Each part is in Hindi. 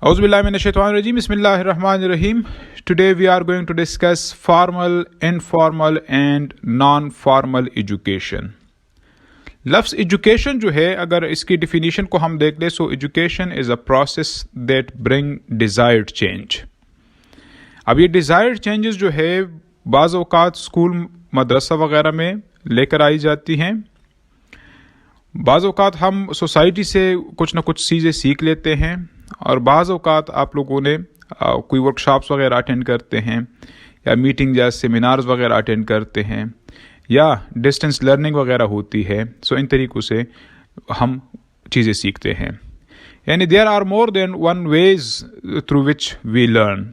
Auzubillahiminash-shaytanir-rajim. Bismillahir-rahmanir-rahim. Today we are going to discuss formal, informal and non-formal education. लफ्ज़ एजुकेशन जो है, अगर इसकी डिफिनीशन को हम देख लें, so education is a process that bring desired change. अब ये डिज़ायर्ड चेंजेस जो है बाज़ औक़ात स्कूल मदरसा वगैरह में लेकर आई जाती हैं. बाज़ औक़ात हम सोसाइटी से कुछ ना कुछ चीज़ें सीख लेते हैं, और बाज़ औक़ात आप लोगों ने कोई वर्कशॉप्स वगैरह अटेंड करते हैं या मीटिंग या सेमिनार्स वगैरह अटेंड करते हैं या डिस्टेंस लर्निंग वगैरह होती है. सो इन तरीक़ों से हम चीज़ें सीखते हैं. यानी there are more than one ways through which we learn,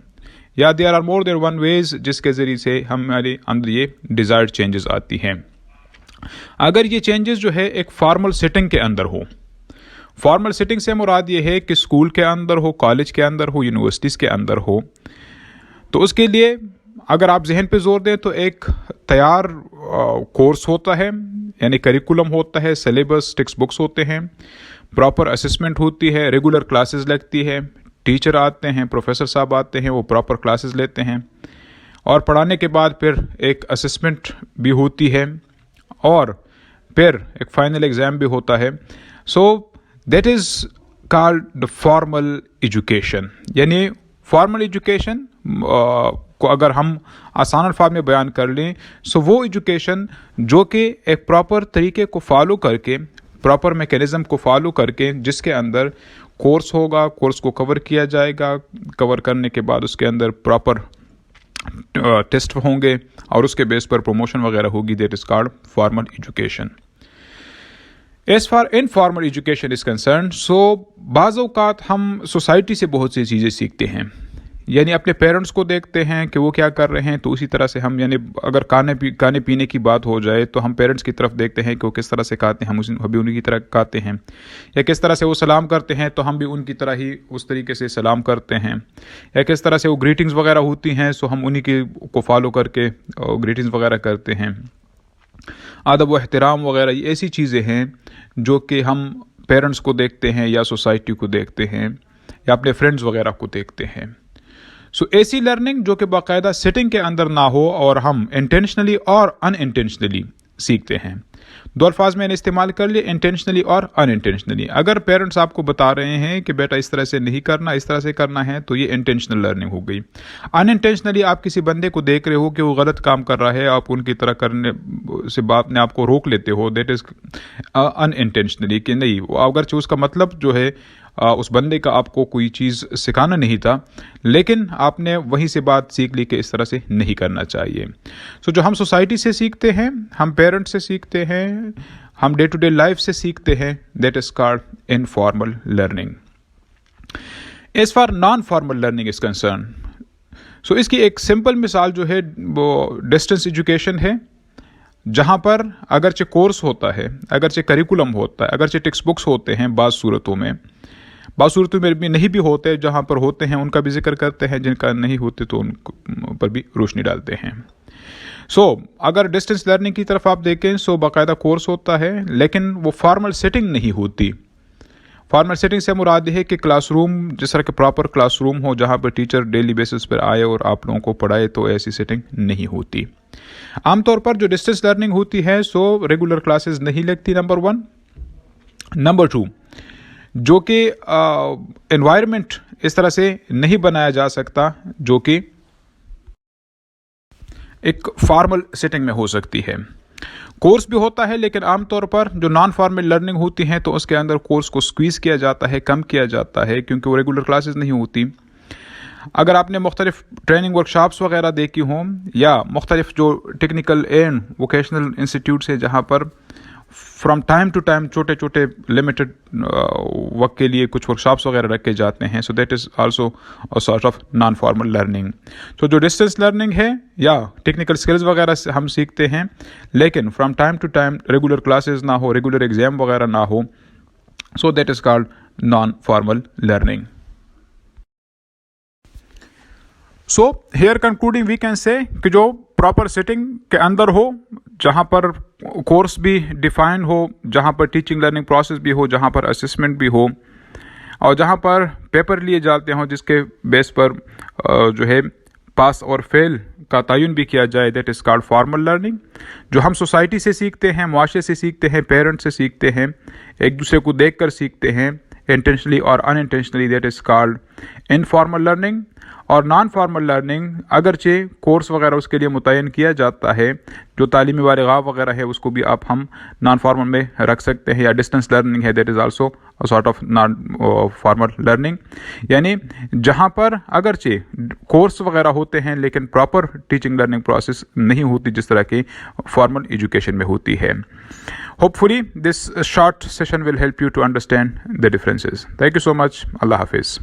या there are more than one ways जिसके ज़रिए से हमारे अंदर ये डिज़ायर्ड चेंजेस आती हैं. अगर ये चेंजेस जो है एक फॉर्मल सेटिंग के अंदर हो, फॉर्मल सेटिंग से मुराद ये है कि स्कूल के अंदर हो, कॉलेज के अंदर हो, यूनिवर्सिटीज़ के अंदर हो, तो उसके लिए अगर आप जहन पे जोर दें तो एक तैयार कोर्स होता है, यानी करिकुलम होता है, सिलेबस, टेक्स्ट बुक्स होते हैं, प्रॉपर असेसमेंट होती है, रेगुलर क्लासेस लगती है, टीचर आते हैं, प्रोफेसर साहब आते हैं, वो प्रॉपर क्लासेस लेते हैं, और पढ़ाने के बाद फिर एक असेसमेंट भी होती है, और फिर एक फाइनल एग्ज़ाम भी होता है. सो that is called the formal education. यानी फॉर्मल एजुकेशन को अगर हम आसान अल्फाज में बयान कर लें, सो वो एजुकेशन जो कि एक प्रॉपर तरीके को फॉलो करके, प्रॉपर मैकेनिज़्म को फॉलो करके, जिसके अंदर कोर्स होगा, कोर्स को कवर किया जाएगा, कवर करने के बाद उसके अंदर प्रॉपर टेस्ट होंगे और उसके बेस पर प्रमोशन वगैरह होगी. That is called formal education. As far informal education is concern, so बाज़ औक़ात हम सोसाइटी से बहुत सी चीज़ें सीखते हैं. यानी अपने पेरेंट्स को देखते हैं कि वो क्या कर रहे हैं, तो उसी तरह से हम, यानी अगर खाने पीने की बात हो जाए तो हम पेरेंट्स की तरफ देखते हैं कि वो किस तरह से खाते हैं, हम भी उनकी तरह खाते हैं, या किस तरह से वो सलाम करते हैं तो हम भी उनकी तरह ही उस तरीके से सलाम करते हैं, या किस तरह से वो ग्रीटिंग्स वगैरह होती हैं, सो हम उन्हीं के को फॉलो करके ग्रीटिंग्स वगैरह करते हैं. अदब व एहतराम वगैरह ये ऐसी चीज़ें हैं जो कि हम पेरेंट्स को देखते हैं या सोसाइटी को देखते हैं या अपने फ्रेंड्स वगैरह को देखते हैं. सो ऐसी लर्निंग जो कि बाकायदा सेटिंग के अंदर ना हो और हम इंटेंशनली और अनइंटेंशनली सीखते हैं. दो अल्फाज मैंने इस्तेमाल कर लिए, इंटेंशनली और अनइंटेंशनली. अगर पेरेंट्स आपको बता रहे हैं कि बेटा इस तरह से नहीं करना, इस तरह से करना है, तो ये इंटेंशनल लर्निंग हो गई. अनइंटेंशनली आप किसी बंदे को देख रहे हो कि वो गलत काम कर रहा है, आप उनकी तरह करने से बात ने आपको रोक लेते हो, दैट इज़ अनइंटेंशनली. कि नहीं, अगरचे उसका मतलब जो है उस बंदे का आपको कोई चीज़ सिखाना नहीं था, लेकिन आपने वहीं से बात सीख ली कि इस तरह से नहीं करना चाहिए. सो जो हम सोसाइटी से सीखते हैं, हम पेरेंट्स से सीखते हैं, हम डे टू डे लाइफ से सीखते हैं, that is called informal learning. As far non formal learning is concern, so इसकी एक सिंपल मिसाल जो है वो डिस्टेंस एजुकेशन है, जहाँ पर अगरचे कोर्स होता है, अगरचे करिकुलम होता है, अगरचे टेक्स्ट बुक्स होते हैं, बाज़ सूरतों में भी नहीं भी होते, जहाँ पर होते हैं उनका भी जिक्र करते हैं, जिनका नहीं होते तो उन पर भी रोशनी डालते हैं. सो अगर डिस्टेंस लर्निंग की तरफ आप देखें, सो बाकायदा कोर्स होता है, लेकिन वो फॉर्मल सेटिंग नहीं होती. फॉर्मल सेटिंग से मुराद है कि क्लासरूम, जिस तरह के प्रॉपर क्लासरूम हो जहाँ पर टीचर डेली बेसिस पर आए और आप लोगों को पढ़ाए, तो ऐसी सेटिंग नहीं होती. आमतौर पर जो डिस्टेंस लर्निंग होती है, सो रेगुलर क्लासेस नहीं लगती, नंबर 1. नंबर 2, जो कि एनवायरनमेंट इस तरह से नहीं बनाया जा सकता जो कि एक फॉर्मल सेटिंग में हो सकती है. कोर्स भी होता है, लेकिन आमतौर पर जो नॉन फॉर्मल लर्निंग होती है तो उसके अंदर कोर्स को स्क्वीज़ किया जाता है, कम किया जाता है, क्योंकि वो रेगुलर क्लासेस नहीं होती. अगर आपने मुख्तलिफ ट्रेनिंग वर्कशॉप्स वगैरह देखी हों, या मुख्तलिफ जो टेक्निकल एंड वोकेशनल इंस्टीट्यूट्स हैं जहाँ पर फ्रॉम टाइम टू टाइम छोटे छोटे लिमिटेड वक्त के लिए कुछ वर्कशॉप्स वगैरह रखे जाते हैं, सो that is also a sort of non formal learning. तो जो डिस्टेंस लर्निंग है या टेक्निकल स्किल्स वगैरह से हम सीखते हैं, लेकिन from time to time regular classes ना हो, रेगुलर एग्जाम वगैरह ना हो, so that is called non formal learning. So here concluding we can say कि जो प्रॉपर सेटिंग के अंदर हो, जहाँ पर कोर्स भी डिफाइन हो, जहाँ पर टीचिंग लर्निंग प्रोसेस भी हो, जहाँ पर असेसमेंट भी हो, और जहाँ पर पेपर लिए जाते हों जिसके बेस पर जो है पास और फेल का तयन भी किया जाए, that is called formal learning. जो हम सोसाइटी से सीखते हैं, मुआशरे से सीखते हैं, पेरेंट्स से सीखते हैं, एक दूसरे को देख कर सीखते हैं इंटेंशनली और unintentionally, that is called informal learning. और नॉन फॉर्मल लर्निंग अगरचे कोर्स वगैरह उसके लिए मुतय्यन किया जाता है, जो तालीमी वारगा वगैरह है उसको भी आप हम नॉन फॉर्मल में रख सकते हैं, या डिस्टेंस लर्निंग है, that is also a sort of non formal learning. यानी जहाँ पर अगरचे कोर्स वगैरह होते हैं लेकिन प्रॉपर टीचिंग लर्निंग प्रोसेस नहीं होती जिस तरह की फॉर्मल एजुकेशन में होती है। Hopefully this short session will help you to understand the differences. Thank you so much. Allah Hafiz.